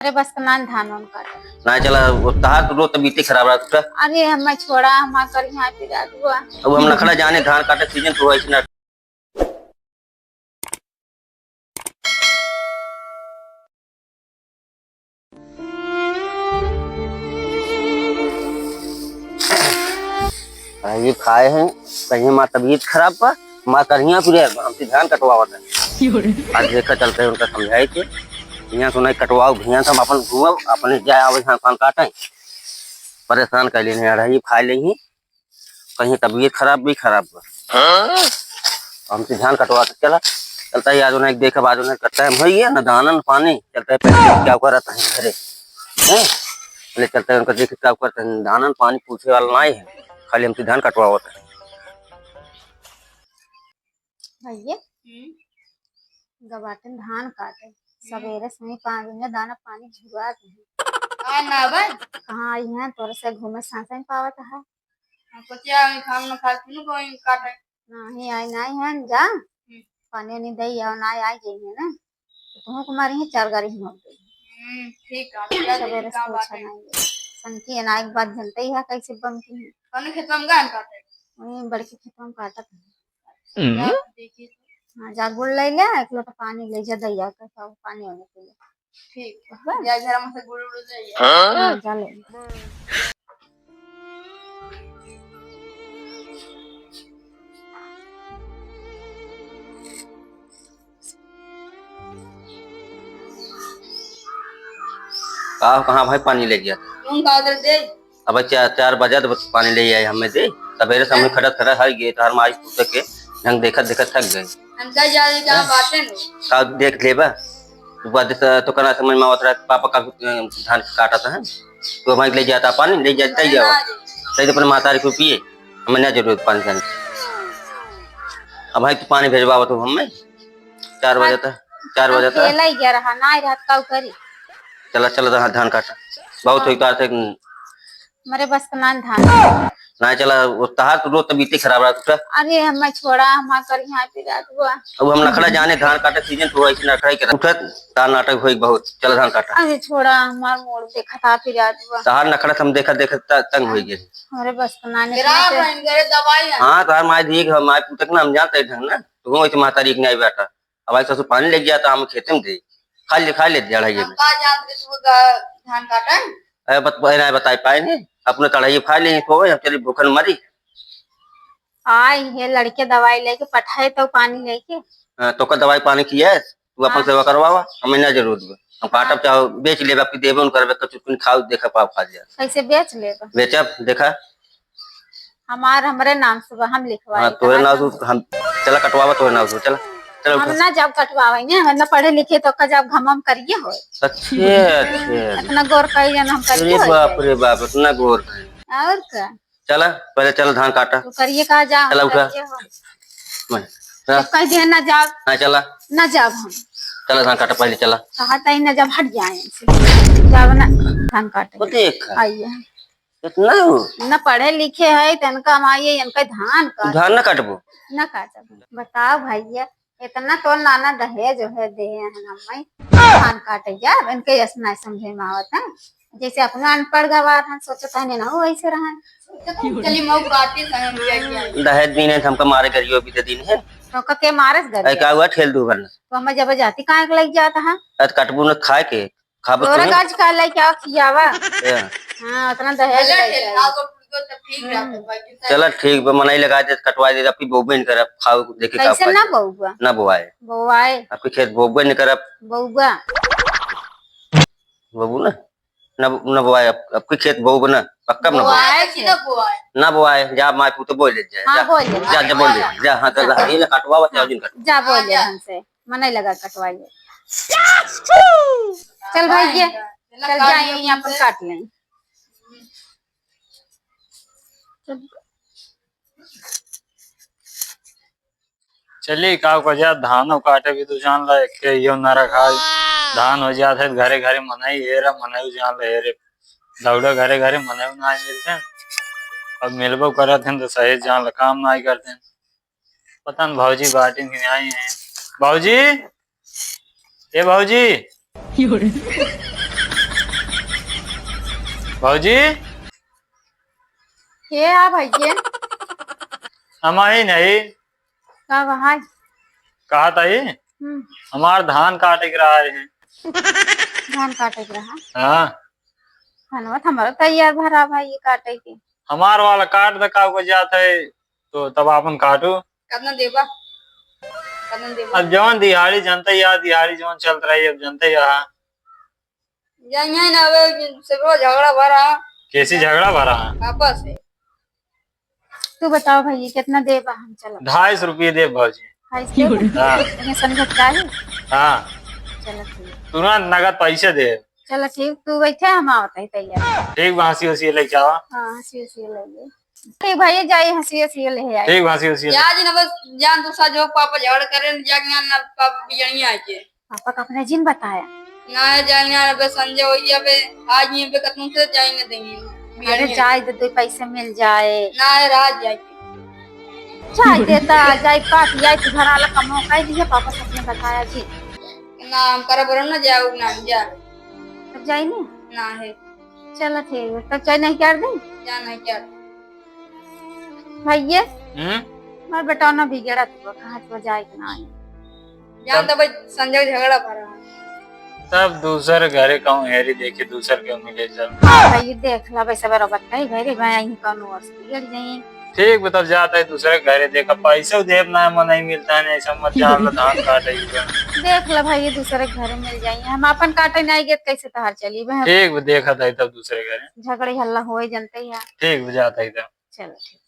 अरे बस कमान धान उन काटे ना चला वो तहार तो रोज तबीयत खराब रहा। अरे हम छोड़ा हम कर यहाँ पे रात हुआ अब हम नखड़ा जाने धान काटे सीजन तो है ना। ये खाए हैं कहीं माँ तबीयत खराब पा माँ करिया फिर हमसे धान कटवावत है। आज देखा चलते हैं उनका समझाए के यहाँ सुनाई कटवाओ भैया हम अपन घूमब अपने जाए आवे धान काटे परेशान कर लेने आ रही खाए ले ही कहीं तबीयत खराब भी खराब बा हमसे धान कटवा चला चलता है आज उन्हें देखा आज उन्हें करता है भैया न दाना न पानी चलता है पहले क्या करता है घरे पहले चलता है उनका देख क्या करता है दाना न पानी पूछे वाला नहीं है खाली हमसे धान कटवा होता है। भैया गबाटन धान काटे सवेरे से 5 दिन दाना पानी झुरवा कहाँ आई है तोरे से घूमे सांस नहीं पावत है नहीं आई नहीं है जा पानी नहीं दई और ना आई जाइए ना तुम कुमारी है 4 गाड़ी हो गई ठीक है सवेरे से पूछा नहीं संकी है ना एक बात जनता ही है कैसे बनती है कौन खेत में गान काटे वही बड़के खेतों में काटत यार देखिए हाँ जा गुड़ ले ले 1 लोटा पानी ले जा दैया का सब पानी होने के लिए ठीक है या जरा मुझसे गुड़ उड़ जाइए हाँ जा ले कहाँ भाई पानी ले गया तुम का उधर दे अब 4 बजे तो पानी ले आए हमें दे सवेरे से हमें खड़ा हर गए तो हर माई पूछ के ढंग देखत देखत थक गए हम का जा रहे क्या बातें का देख लेबा तो करना समझ में आवत रहा पापा का धान काटा था तो हमारे ले जाता पानी ले जाता ही जाओ सही तो अपने माता को पिए हमें ना जरूरत पानी जाने अब भाई तो पानी भेजवा तो हमें 4 बजे तक 4 बजे तक केला ही गया रहा ना रात का करी चला चला धान काटा बहुत हुई कार थे मेरे बस कमान धान ना चला वो तहार तो रोज तबीयत खराब रहा। अरे हम छोड़ा हम कर यहाँ पे रात हुआ अब हम नखड़ा जाने धान काटे सीजन तो है ना नखड़ा के उठत तार नाटक होई बहुत चल धान काटा अरे छोड़ा हमार मोड़ देखा था फिर रात हुआ तहार नखड़ा हम देखा देखा तंग हो गए अरे बस कमाने मेरा बहन करे दवाई है हां तार माई दी हम माई पुतक ना हम जानते ढंग ना तो वो मातारी के नहीं बैठा अब आई ससुर पानी ले गया था हम खेते में दे खा ले जड़ा ये का जानते तू धान काटन बताई पाए नहीं अपने तड़ाई खा ले तो हम चली भूखन मरी आई ये लड़के दवाई लेके पठाए तो पानी लेके तो का दवाई पानी की है तू अपन सेवा करवावा हमें ना जरूरत हम काटब चाहो बेच लेबा कि देबे उन करबे कुछ खाओ देखा पाओ खा लिया कैसे बेच लेगा बेचब देखा हमरे नाम से हम लिखवाए हां तोरे नाम हम चला कटवावा तोरे नाम से चला चलो हम ना जब कटवावे ने हम ना पढ़े लिखे तो का जब घमम करिए हो अच्छे अच्छे इतना गौर कई जन हम अरे बाप रे बाप इतना गौर और का चला पहले चल धान काटा तो करिए कहा जा चला उठा कह दे ना जाओ हाँ चला ना जाओ हम चला धान काटा पहले चला कहा तई ना जब हट जाए जाओ ना धान काटे देख आइए इतना हो ना पढ़े लिखे है तनका हम आइए इनका धान का धान ना काटबो ना काटब बताओ भैया इतना तो नाना दहेज है दे हम धान काटे जा इनके ऐसा समझे में आवत है जैसे अपना अनपढ़ गवार हम सोचता है ना वो ऐसे रहा चली मऊ काटी संग किया दहेज दिन है हमका मारे करियो भी तो दिन है तो के मारस गए क्या हुआ ठेल दू वरना तो हम जब जाती कहाँ के लग जाता है आज काटबू न खाए के खाबो तोरा गाज का लाई क्या खियावा तो हाँ उतना दहेज ठीक रहता चला ठीक बा मनाई लगा दे कटवा दे आपकी बोबे नहीं करब खाओ देखे का कैसे ना बउआ ना बोआए बउआए आपके खेत बोबे नहीं करब बउआ बबू ना ना बोआए आपके खेत बोब ना पक्का ना बुआए कि ना बुआए ना बोआए जा माई पुत बोल ले जा हाँ बोल ले जा बोल ले जा हां चल ये ले कटवा बता दिन कट जा बोल ले हमसे मनाई लगा कटवाइए चल भैया चल जाइए यहाँ पर काट लें चलिए का जा धान काटे भी तो जान ला के यो न रखा धान हो जाते घरे घरे मनाई हेरा मनाई जान ला हेरे दौड़ा घरे घरे मनाई ना मिलते अब मिलबो करत हैं तो सही जान ला काम ना करते पता न भाजी बाटी नहीं आई है भाजी ए भाजी भौजी ये आ भैया हम ही नहीं का वहाँ कहा था ये हमार धान काटे के रहा है। धान काटे के रहा हाँ धनवा हमारा तैयार भरा भाई ये काटे के हमार वाला काट दका को जात है तो तब अपन काटू। कितना देबा कितना देबा अब जौन दिहाड़ी जनता या दिहाड़ी जौन चल रहा है अब जनता यहाँ जाइए ना अब सब झगड़ा भरा कैसी झगड़ा भरा है। आपस है तू बताओ भाई कितना देबा हम चलो 250 रुपये दे भौजी। हाँ समझत का है हाँ चलो ठीक तुरंत नगद पैसे दे। चलो ठीक तू बैठे हम आवत है तैयार ठीक हंसी उसी लेके आवा। हाँ हंसी हंसी ले ले ठीक भैया जाइए हंसी हंसी ले आए ठीक हंसी उसी जा जी ना बस जान दूसरा जो पापा झगड़ा करे न जाके ना पापा बिजनिया आके पापा का अपना जिन बताया ना जाएंगे ना बस संजय हो गया बे आज ये पे कतनु से जाएंगे देंगे अरे चाय दे दो पैसे मिल जाए ना रात जाके चाय देता जाए काट जाए तो घर वाला का मौका ही दिया पापा से अपने बताया जी ना हम करे बरो ना जाओ ना जा तब जाए नहीं ना है चलो ठीक है तब चाय नहीं कर दें जाना क्या भैया मैं बेटा ना बिगड़ा तू कहाँ तो जाए कि ना जान तो भाई संजय झगड़ा भरा तब दूसरे घरे कहूँ हेरी देखे दूसर के मिले चल। हाँ भाई देख ला वैसे बराबर बताई भाई मैं यहीं कौन और बिगड़ जाइए ठीक बता जाता है दूसरे घरे देखा पैसे देव ना मन नहीं मिलता है ऐसा मत जान लो धान काटे देख ला भाई ये दूसरे घर मिल जाइए हम अपन काटे नहीं गए कैसे तहार चली भाई ठीक देखा था तब दूसरे घरे झगड़े हल्ला हो जनते यार ठीक जाता है तब चलो ठीक